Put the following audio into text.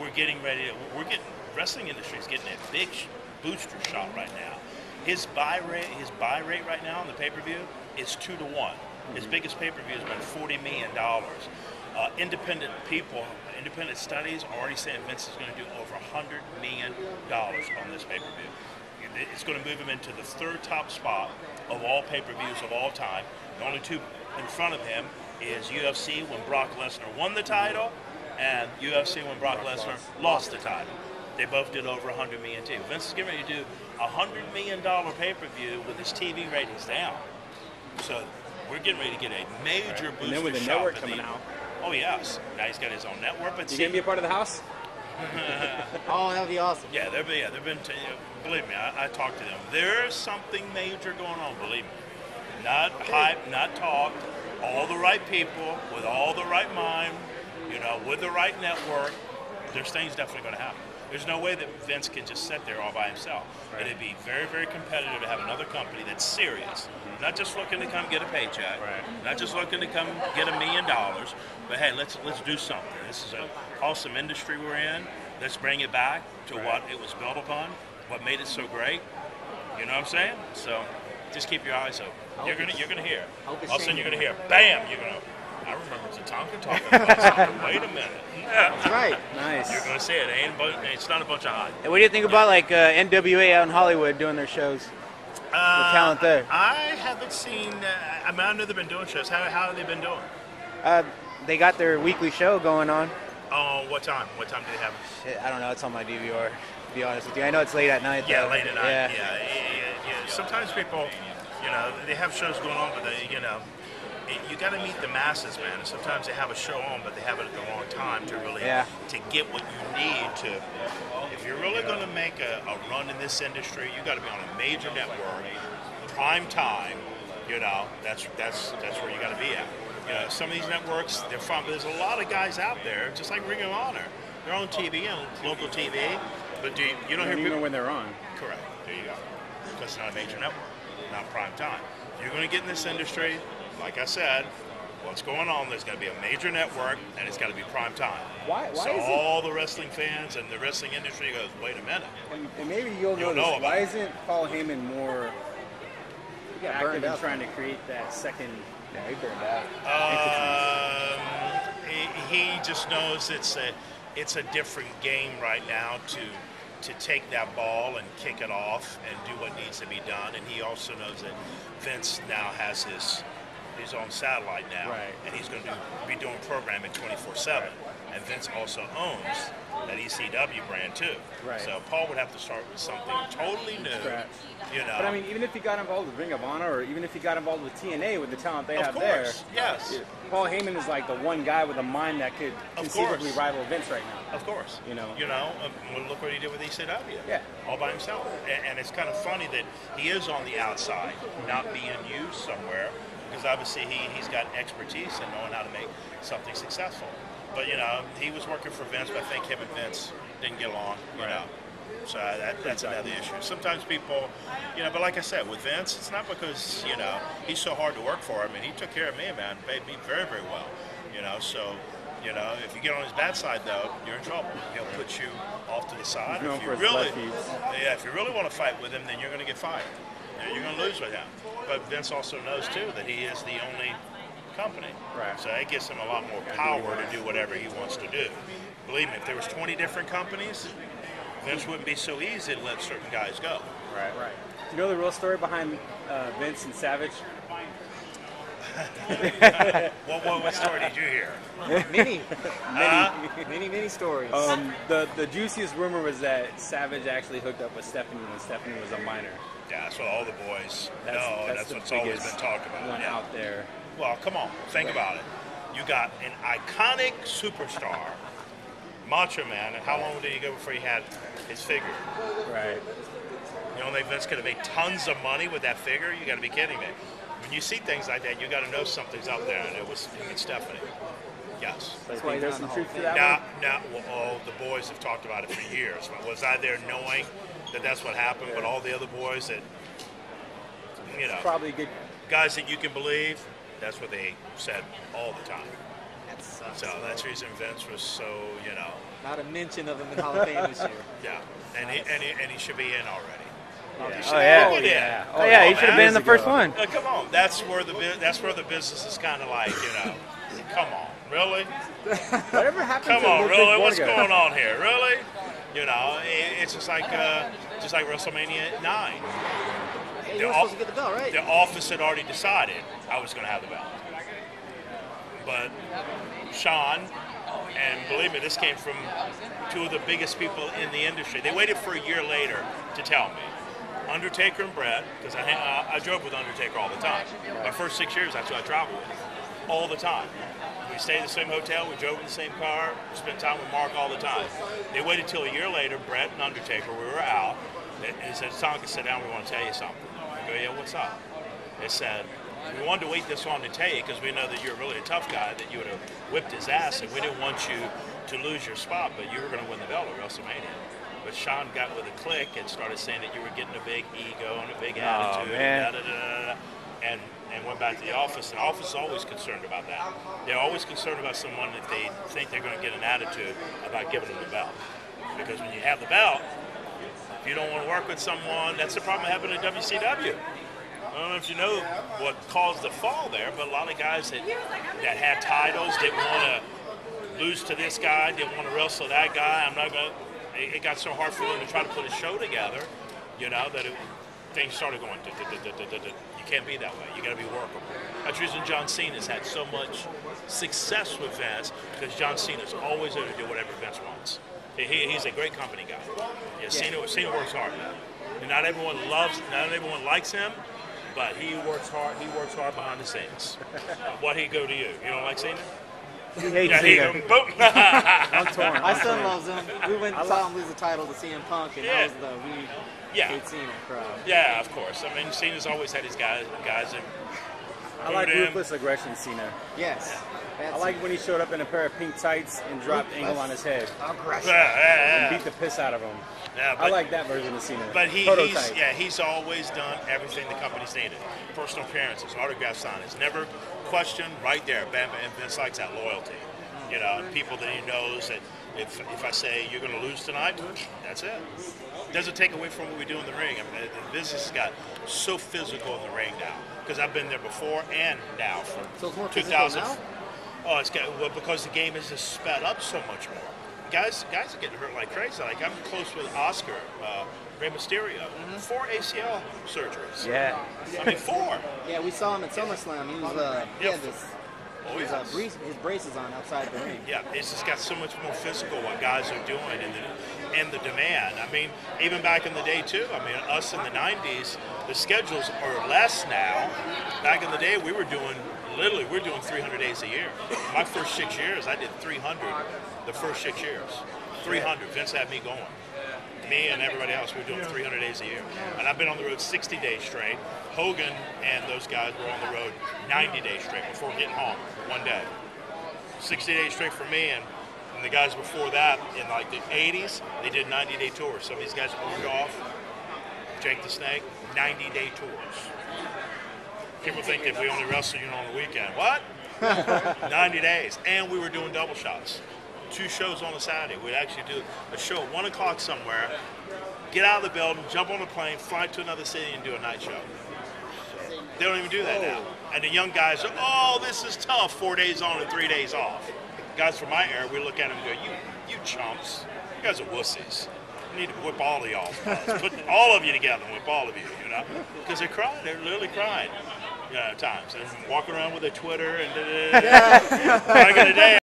we're getting ready to, wrestling industry is getting a big booster shot right now. His buy rate right now on the pay-per-view is 2-to-1. His biggest pay-per-view has been $40 million. Independent studies are already saying Vince is going to do over $100 million on this pay-per-view. It's going to move him into the third top spot of all pay-per-views of all time. The only two in front of him is UFC when Brock Lesnar won the title, and UFC when Brock Lesnar lost the title. They both did over $100 million too. Vince is getting ready to do a $100 million pay-per-view with his TV ratings down. So we're getting ready to get a major booster. And then with the network coming out. Oh yes, now he's got his own network. But you gonna be a part of the house? Oh, that would be awesome. Yeah, they've been. Believe me, I talked to them. There's something major going on. Believe me, not hype, not talk. All the right people with all the right mind, with the right network. There's things definitely going to happen. There's no way that Vince can just sit there all by himself. Right. It'd be very, very competitive to have another company that's serious, not just looking to come get a paycheck, not just looking to come get $1 million, but hey, let's do something. This is an awesome industry we're in. Let's bring it back to what it was built upon, what made it so great. You know what I'm saying? So just keep your eyes open. You're gonna hear. All of a sudden you're gonna hear, bam! You're gonna. I remember Tatanka talking about something. Wait a minute. That's right. Nice. You're gonna see it. It's not a bunch of hype. And what do you think about like NWA out in Hollywood doing their shows? The talent there. I haven't seen. I know they've been doing shows. How have they been doing? They got their weekly show going on. Oh, what time? What time do they have? Shit, I don't know. It's on my DVR. To be honest with you, I know it's late at night. Yeah, though. late at night. Yeah. Sometimes people, they have shows going on, but you got to meet the masses, man. And sometimes they have a show on, but they have it at the wrong time to really to get what you need to. If you're really going to make a run in this industry, you got to be on a major network, prime time. That's where you got to be at. Some of these networks, they're fun, but there's a lot of guys out there, just like Ring of Honor. They're on TV, on local TV, but you don't hear people when they're on. Correct. There you go. Because it's not a major network, not prime time. If you're going to get in this industry, like I said, what's going on? There's going to be a major network, and it's got to be prime time. Why so is all the wrestling fans and the wrestling industry goes, wait a minute. And maybe you'll know this. Why isn't Paul Heyman more active in trying to create that second? Yeah, he burned out. He just knows it's a different game right now to take that ball and kick it off and do what needs to be done. And he also knows that Vince now has his own satellite now, and he's going to be doing programming 24/7. And Vince also owns that ECW brand too. So Paul would have to start with something totally new. But I mean, even if he got involved with Ring of Honor, or even if he got involved with TNA with the talent they have there, Paul Heyman is like the one guy with a mind that could conceivably rival Vince right now. Of course. Look what he did with ECW. Yeah. All by himself. And it's kind of funny that he is on the outside, not being used somewhere, because obviously he's got expertise in knowing how to make something successful. But he was working for Vince, but I think him and Vince didn't get along. So that's another issue. Sometimes people, but like I said, with Vince, it's not because he's so hard to work for. I mean, he took care of me, man, paid me very, very well. So if you get on his bad side, though, you're in trouble. He'll put you off to the side. If you really want to fight with him, then you're going to get fired. You're going to lose with him. But Vince also knows too that he is the only company. So that gives him a lot more power to do whatever he wants to do. Believe me, if there was 20 different companies, Vince wouldn't be so easy to let certain guys go. Do you know the real story behind Vince and Savage? What story did you hear? Many stories. The juiciest rumor was that Savage actually hooked up with Stephanie when Stephanie was a minor. Yeah, that's what all the boys know, and that's what's always been talked about. One out there. Well, come on, think about it. You got an iconic superstar, Macho Man, and how long did he go before he had his figure? You don't think Vince could have made tons of money with that figure? You got to be kidding me. When you see things like that, you got to know something's out there, and it was him and Stephanie. Yes. That's why there's some truth to that the boys have talked about it for years. Was I there knowing that that's what happened? But all the other boys that, probably good guys that you can believe, that's what they said all the time. So that's the reason Vince was so, you know. Not a mention of him in Hall of Fame this year. Yeah, and he should be in already. Yeah. Oh yeah, he should have been in the first one. Come on, that's where the business is kind of like, you know. Come on, really? Whatever happened Come to on, really? What's Borga? going on here? Really? You know, it's just like WrestleMania 9. Hey, you were supposed to get the belt, right? The office had already decided I was going to have the belt. But Shawn, and believe me, this came from two of the biggest people in the industry. They waited for a year later to tell me. Undertaker and Bret, because I drove with Undertaker all the time. My first 6 years, that's who I traveled with, all the time. We stayed in the same hotel, we drove in the same car, we spent time with Mark all the time. They waited till a year later, Bret and Undertaker, we were out, and said, Tatanka, sit down, we want to tell you something. I go, yeah, what's up? They said, we wanted to wait this long to tell you because we know that you're really a tough guy, that you would have whipped his ass, and we didn't want you to lose your spot, but you were going to win the belt at WrestleMania. But Shawn got with a click and started saying that you were getting a big ego and a big attitude, and went back to the office. And the office is always concerned about that. They're always concerned about someone if they think they're going to get an attitude about giving them the belt. Because when you have the belt, if you don't want to work with someone, that's the problem that happened at WCW. I don't know if you know what caused the fall there, but a lot of guys that had titles didn't want to lose to this guy, didn't want to wrestle that guy. It got so hard for them to try to put a show together, you know, that things started going. You can't be that way. You got to be workable. That's the reason John Cena's had so much success with Vince, because John Cena's always there to do whatever Vince wants. He's a great company guy. Yeah, Cena works hard. And not everyone likes him, but he works hard. He works hard behind the scenes. What he go to you? You don't like Cena? He hates Cena. I'm torn. My son loves him. We went and saw him lose the title to CM Punk, and that was the hate Cena crowd. Yeah, of course. I mean, Cena's always had his guys and I like ruthless aggression, Cena. Yes. I like when he showed up in a pair of pink tights and dropped Angle on his head. Aggression. And beat the piss out of him. Yeah, I like that version of Cena. But he's always done everything the company's needed. Personal appearances, autograph signings, never questioned, right there. Bam, and Vince likes that loyalty. You know, people that he knows that if I say you're going to lose tonight, that's it. Doesn't take away from what we do in the ring. I mean, the business has got so physical in the ring now, because I've been there before and now from so it's more 2000. Now? Oh, because the game is just sped up so much more. Guys are getting hurt like crazy. Like I'm close with Oscar, Rey Mysterio, 4 ACL surgeries. Yeah. I mean 4. Yeah, we saw him at SummerSlam. He was his braces on outside the ring. Yeah, it's just got so much more physical what guys are doing and the demand. I mean, even back in the day too. I mean, us in the 90s, the schedules are less now. Back in the day, we're doing 300 days a year. My first 6 years, I did 300 the first 6 years. 300. Vince had me going. Me and everybody else, we're doing 300 days a year. And I've been on the road 60 days straight. Hogan and those guys were on the road 90 days straight before getting home one day. 60 days straight for me, and the guys before that, in like the 80s, they did 90-day tours. Some of these guys owned off, Jake the Snake, 90-day tours. People think that we only wrestle on the weekend. What? 90 days. And we were doing double shots. 2 shows on a Saturday. We'd actually do a show at 1 o'clock somewhere, get out of the building, jump on a plane, fly to another city, and do a night show. They don't even do that now. And the young guys are, oh, this is tough, 4 days on and 3 days off. Guys from my era, we look at them and go, you chumps. You guys are wussies. We need to whip all of y'all. Put all of you together and whip all of you, you know? Because they're crying. They're literally crying. Times. And walking around with their Twitter and back in the day,